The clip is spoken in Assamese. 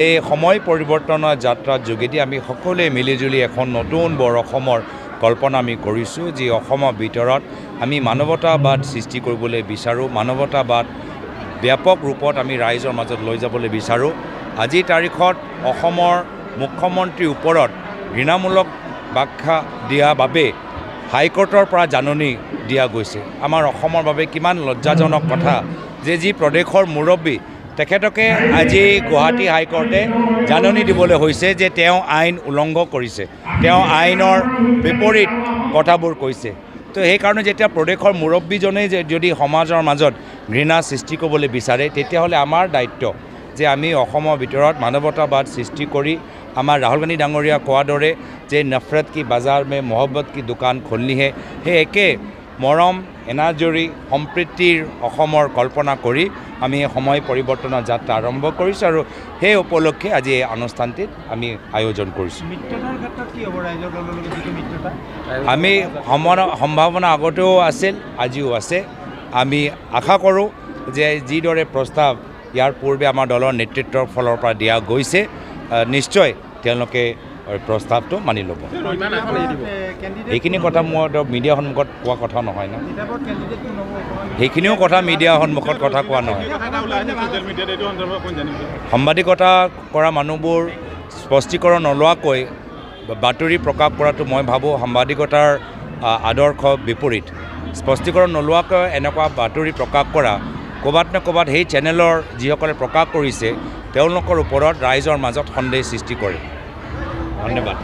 এই সময় পৰিৱৰ্তনৰ যাত্ৰাৰ যোগেদি আমি সকলোৱে মিলিজুলি এখন নতুন বৰ অসমৰ কল্পনা আমি কৰিছোঁ, যি অসমৰ ভিতৰত আমি মানৱতাবাদ সৃষ্টি কৰিবলৈ বিচাৰোঁ, মানৱতাবাদ ব্যাপক ৰূপত আমি ৰাইজৰ মাজত লৈ যাবলৈ বিচাৰোঁ। আজিৰ তাৰিখত অসমৰ মুখ্যমন্ত্ৰীৰ ওপৰত ঘৃণামূলক ব্যাখ্যা দিয়াৰ বাবে হাইকোৰ্টৰ পৰা জাননী দিয়া গৈছে। আমাৰ অসমৰ বাবে কিমান লজ্জাজনক কথা যে যি প্ৰদেশৰ মুৰব্বী তেখেতকে আজি গুৱাহাটী হাইকোৰ্টে জাননী দিবলৈ হৈছে যে তেওঁ আইন উলংঘন কৰিছে, তেওঁ আইনৰ বিপৰীত কথাবোৰ কৈছে। তো সেইকাৰণে যেতিয়া প্ৰদেশৰ মুৰব্বীজনেই যদি সমাজৰ মাজত ঘৃণা সৃষ্টি কৰিবলৈ বিচাৰে, তেতিয়াহ'লে আমাৰ দায়িত্ব যে আমি অসমৰ ভিতৰত মানৱতাবাদ সৃষ্টি কৰি আমাৰ ৰাহুল গান্ধী ডাঙৰীয়া কোৱাৰ দৰে যে নফৰত কি বাজাৰ মে মহব্বত কি দোকান খুলনি হে, সেই একে মৰম এনাজৰী সম্প্ৰীতিৰ অসমৰ কল্পনা কৰি আমি সময় পৰিৱৰ্তনৰ যাত্ৰা আৰম্ভ কৰিছোঁ আৰু সেই উপলক্ষে আজি এই অনুষ্ঠানটিত আমি আয়োজন কৰিছোঁ। আমি সম্ভাৱনা আগতেও আছিল, আজিও আছে। আমি আশা কৰোঁ যে যিদৰে প্ৰস্তাৱ ইয়াৰ পূৰ্বে আমাৰ দলৰ নেতৃত্বৰ ফালৰ পৰা দিয়া গৈছে, নিশ্চয় তেওঁলোকে প্ৰস্তাৱটো মানি ল'ব। সেইখিনি কথা মই মিডিয়াৰ সন্মুখত কোৱা কথা নহয় ন, সেইখিনিও কথা মিডিয়াৰ সন্মুখত কথা কোৱা নহয়। সাংবাদিকতা কৰা মানুহবোৰ স্পষ্টীকৰণ নোলোৱাকৈ বাতৰি প্ৰকাশ কৰাটো মই ভাবোঁ সাংবাদিকতাৰ আদৰ্শ বিপৰীত। স্পষ্টীকৰণ নোলোৱাকৈ এনেকুৱা বাতৰি প্ৰকাশ কৰা ক'ৰবাত নে ক'ৰবাত সেই চেনেলৰ যিসকলে প্ৰকাশ কৰিছে তেওঁলোকৰ ওপৰত ৰাইজৰ মাজত সন্দেহ সৃষ্টি কৰে। ধন্যবাদ।